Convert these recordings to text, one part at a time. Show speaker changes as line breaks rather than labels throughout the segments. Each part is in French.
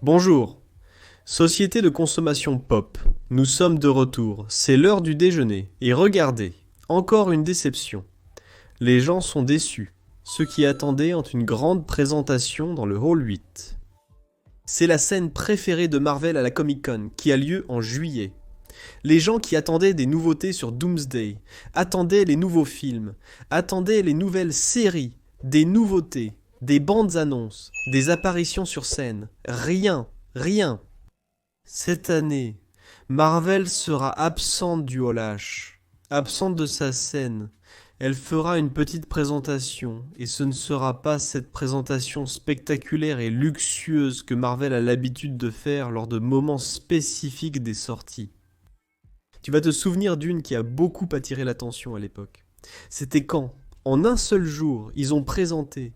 Bonjour, société de consommation pop. Nous sommes de retour, c'est l'heure du déjeuner. Et regardez, encore une déception. Les gens sont déçus. Ceux qui attendaient ont une grande présentation dans le hall 8. C'est la scène préférée de Marvel à la Comic Con, qui a lieu en juillet. Les gens qui attendaient des nouveautés sur Doomsday, attendaient les nouveaux films, attendaient les nouvelles séries, des nouveautés, des bandes annonces, des apparitions sur scène. Rien, rien. Cette année, Marvel sera absente du Hall H, absente de sa scène. Elle fera une petite présentation, et ce ne sera pas cette présentation spectaculaire et luxueuse que Marvel a l'habitude de faire lors de moments spécifiques des sorties. Tu vas te souvenir d'une qui a beaucoup attiré l'attention à l'époque. C'était quand, en un seul jour, ils ont présenté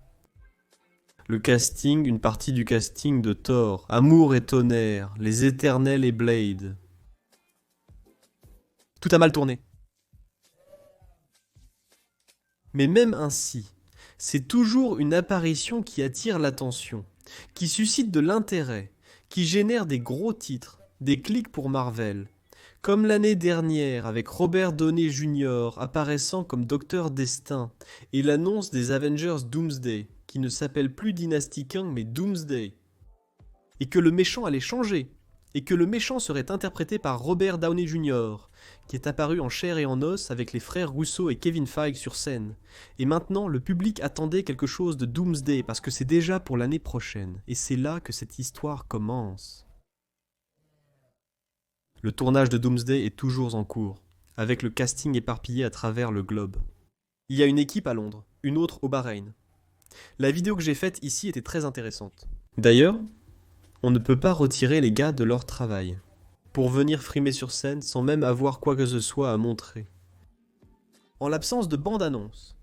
le casting, une partie du casting de Thor, Amour et Tonnerre, Les Éternels et Blade. Tout a mal tourné. Mais même ainsi, c'est toujours une apparition qui attire l'attention, qui suscite de l'intérêt, qui génère des gros titres, des clics pour Marvel. Comme l'année dernière avec Robert Downey Jr. apparaissant comme Docteur Destin et l'annonce des Avengers Doomsday, qui ne s'appelle plus Dynasty Kang mais Doomsday. Et que le méchant allait changer, et que le méchant serait interprété par Robert Downey Jr., qui est apparu en chair et en os avec les frères Russo et Kevin Feige sur scène. Et maintenant, le public attendait quelque chose de Doomsday, parce que c'est déjà pour l'année prochaine, et c'est là que cette histoire commence. Le tournage de Doomsday est toujours en cours, avec le casting éparpillé à travers le globe. Il y a une équipe à Londres, une autre au Bahreïn. La vidéo que j'ai faite ici était très intéressante. D'ailleurs, on ne peut pas retirer les gars de leur travail, pour venir frimer sur scène sans même avoir quoi que ce soit à montrer. En l'absence de bande-annonce,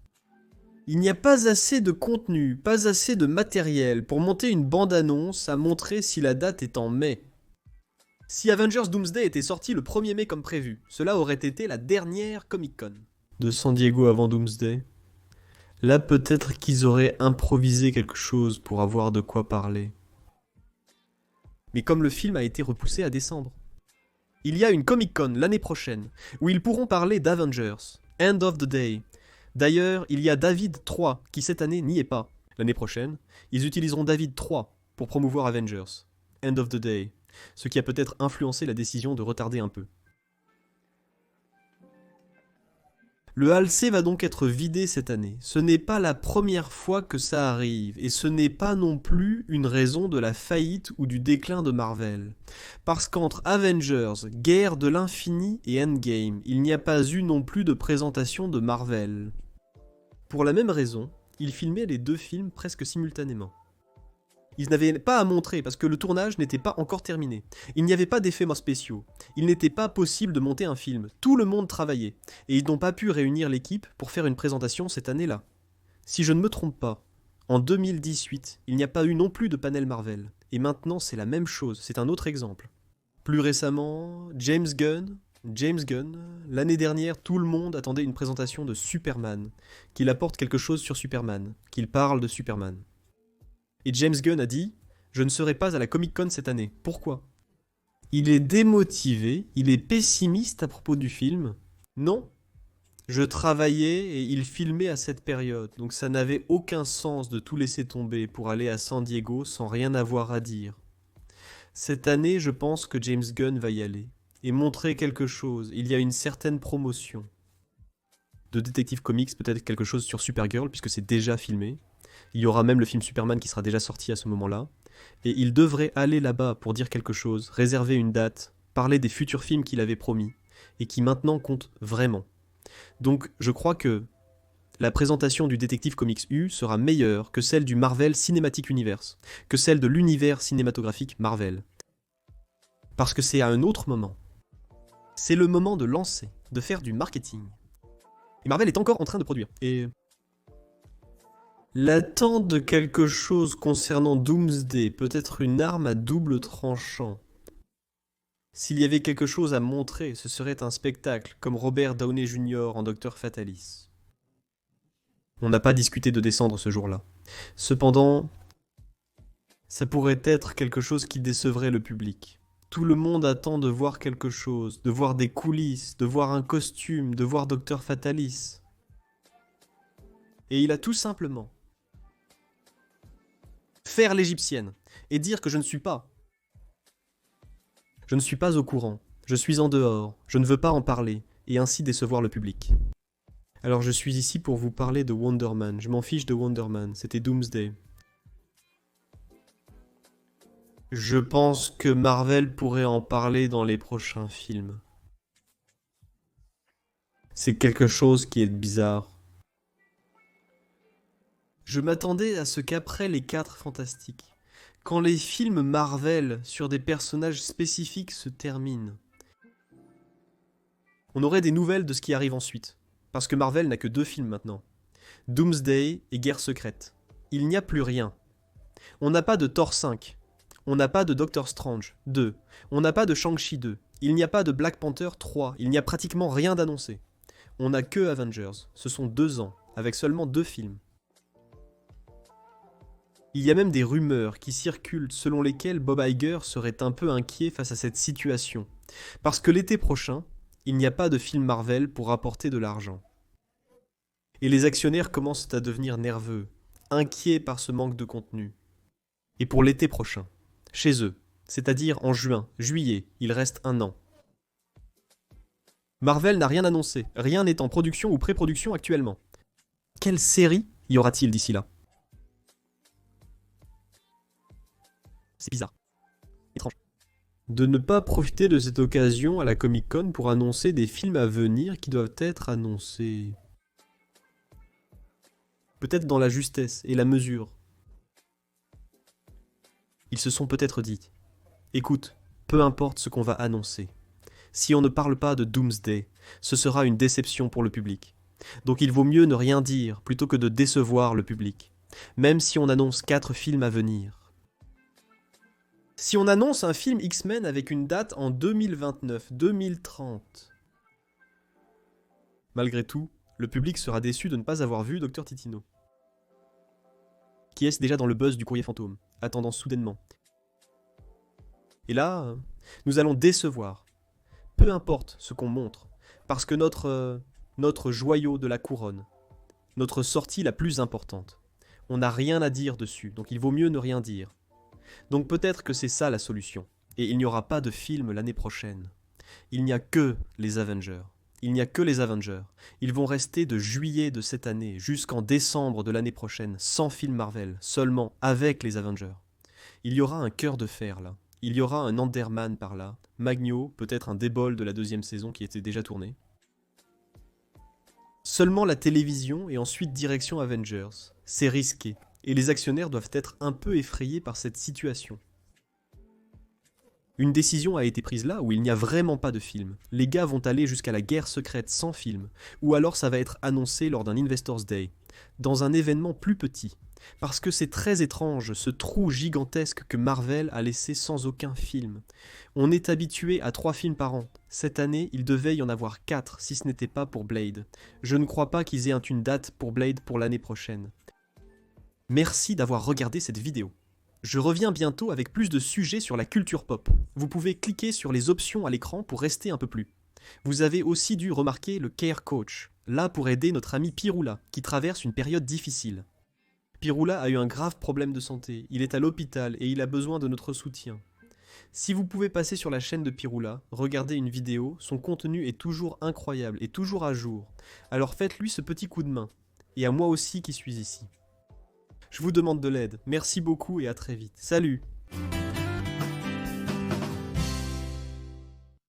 il n'y a pas assez de contenu, pas assez de matériel pour monter une bande-annonce à montrer si la date est en mai. Si Avengers Doomsday était sorti le 1er mai comme prévu, cela aurait été la dernière Comic-Con de San Diego avant Doomsday. Là, peut-être qu'ils auraient improvisé quelque chose pour avoir de quoi parler. Mais comme le film a été repoussé à décembre, il y a une Comic-Con l'année prochaine où ils pourront parler d'Avengers, End of the Day. D'ailleurs, il y a David 3 qui cette année n'y est pas. L'année prochaine, ils utiliseront David 3 pour promouvoir Avengers, End of the Day, ce qui a peut-être influencé la décision de retarder un peu. Le Hall C va donc être vidé cette année. Ce n'est pas la première fois que ça arrive, et ce n'est pas non plus une raison de la faillite ou du déclin de Marvel. Parce qu'entre Avengers, Guerre de l'Infini et Endgame, il n'y a pas eu non plus de présentation de Marvel. Pour la même raison, ils filmaient les deux films presque simultanément. Ils n'avaient pas à montrer parce que le tournage n'était pas encore terminé. Il n'y avait pas d'effets spéciaux. Il n'était pas possible de monter un film. Tout le monde travaillait. Et ils n'ont pas pu réunir l'équipe pour faire une présentation cette année-là. Si je ne me trompe pas, en 2018, il n'y a pas eu non plus de panel Marvel. Et maintenant, c'est la même chose. C'est un autre exemple. Plus récemment, James Gunn, l'année dernière, tout le monde attendait une présentation de Superman. Qu'il apporte quelque chose sur Superman. Qu'il parle de Superman. Et James Gunn a dit « Je ne serai pas à la Comic-Con cette année. Pourquoi ?» Il est démotivé, il est pessimiste à propos du film. Non, je travaillais et il filmait à cette période, donc ça n'avait aucun sens de tout laisser tomber pour aller à San Diego sans rien avoir à dire. Cette année, je pense que James Gunn va y aller et montrer quelque chose. Il y a une certaine promotion. De Detective Comics, peut-être quelque chose sur Supergirl, puisque c'est déjà filmé. Il y aura même le film Superman qui sera déjà sorti à ce moment-là. Et il devrait aller là-bas pour dire quelque chose, réserver une date, parler des futurs films qu'il avait promis, et qui maintenant comptent vraiment. Donc je crois que la présentation du Detective Comics U sera meilleure que celle du Marvel Cinematic Universe, que celle de l'univers cinématographique Marvel. Parce que c'est à un autre moment. C'est le moment de lancer, de faire du marketing. Et Marvel est encore en train de produire. Et l'attente de quelque chose concernant Doomsday peut être une arme à double tranchant. S'il y avait quelque chose à montrer, ce serait un spectacle, comme Robert Downey Jr. en Docteur Fatalis. On n'a pas discuté de descendre ce jour-là. Cependant, Ça pourrait être quelque chose qui décevrait le public. Tout le monde attend de voir quelque chose, de voir des coulisses, de voir un costume, de voir Docteur Fatalis. Et il a tout simplement faire l'égyptienne et dire que je ne suis pas. Je ne suis pas au courant, je suis en dehors, je ne veux pas en parler, et ainsi décevoir le public. Alors je suis ici pour vous parler de Wonder Man, je m'en fiche de Wonder Man, c'était Doomsday. Je pense que Marvel pourrait en parler dans les prochains films. C'est quelque chose qui est bizarre. Je m'attendais à ce qu'après les 4 Fantastiques, quand les films Marvel sur des personnages spécifiques se terminent, on aurait des nouvelles de ce qui arrive ensuite. Parce que Marvel n'a que 2 films maintenant. Doomsday et Guerre secrète. Il n'y a plus rien. On n'a pas de Thor 5. On n'a pas de Doctor Strange 2. On n'a pas de Shang-Chi 2. Il n'y a pas de Black Panther 3. Il n'y a pratiquement rien d'annoncé. On n'a que Avengers. Ce sont 2 ans, avec seulement 2 films. Il y a même des rumeurs qui circulent selon lesquelles Bob Iger serait un peu inquiet face à cette situation. Parce que l'été prochain, il n'y a pas de film Marvel pour rapporter de l'argent. Et les actionnaires commencent à devenir nerveux, inquiets par ce manque de contenu. Et pour l'été prochain, chez eux, c'est-à-dire en juin, juillet, il reste 1 an. Marvel n'a rien annoncé, rien n'est en production ou pré-production actuellement. Quelle série y aura-t-il d'ici là ? C'est bizarre. Étrange. De ne pas profiter de cette occasion à la Comic-Con pour annoncer des films à venir qui doivent être annoncés. Peut-être dans la justesse et la mesure. Ils se sont peut-être dit, écoute, peu importe ce qu'on va annoncer, si on ne parle pas de Doomsday, ce sera une déception pour le public. Donc il vaut mieux ne rien dire plutôt que de décevoir le public, même si on annonce 4 films à venir. Si on annonce un film X-Men avec une date en 2029, 2030, malgré tout, le public sera déçu de ne pas avoir vu Dr Titino, qui est déjà dans le buzz du courrier fantôme, attendant soudainement. Et là, nous allons décevoir, peu importe ce qu'on montre, parce que notre joyau de la couronne, notre sortie la plus importante, on n'a rien à dire dessus, donc il vaut mieux ne rien dire. Donc peut-être que c'est ça la solution, et il n'y aura pas de film l'année prochaine. Il n'y a que les Avengers. Il n'y a que les Avengers. Ils vont rester de juillet de cette année jusqu'en décembre de l'année prochaine, sans film Marvel, seulement avec les Avengers. Il y aura un cœur de fer là. Il y aura un Enderman par là. Magneto, peut-être un Débol de la 2e saison qui était déjà tourné. Seulement la télévision et ensuite direction Avengers. C'est risqué. Et les actionnaires doivent être un peu effrayés par cette situation. Une décision a été prise là où il n'y a vraiment pas de film. Les gars vont aller jusqu'à la guerre secrète sans film, ou alors ça va être annoncé lors d'un Investors Day, dans un événement plus petit. Parce que c'est très étrange, ce trou gigantesque que Marvel a laissé sans aucun film. On est habitué à 3 films par an. Cette année, il devait y en avoir 4 si ce n'était pas pour Blade. Je ne crois pas qu'ils aient une date pour Blade pour l'année prochaine. Merci d'avoir regardé cette vidéo. Je reviens bientôt avec plus de sujets sur la culture pop. Vous pouvez cliquer sur les options à l'écran pour rester un peu plus. Vous avez aussi dû remarquer le Care Coach, là pour aider notre ami Piroula, qui traverse une période difficile. Piroula a eu un grave problème de santé, il est à l'hôpital et il a besoin de notre soutien. Si vous pouvez passer sur la chaîne de Piroula, regarder une vidéo, son contenu est toujours incroyable et toujours à jour. Alors faites-lui ce petit coup de main, et à moi aussi qui suis ici. Je vous demande de l'aide. Merci beaucoup et à très vite. Salut!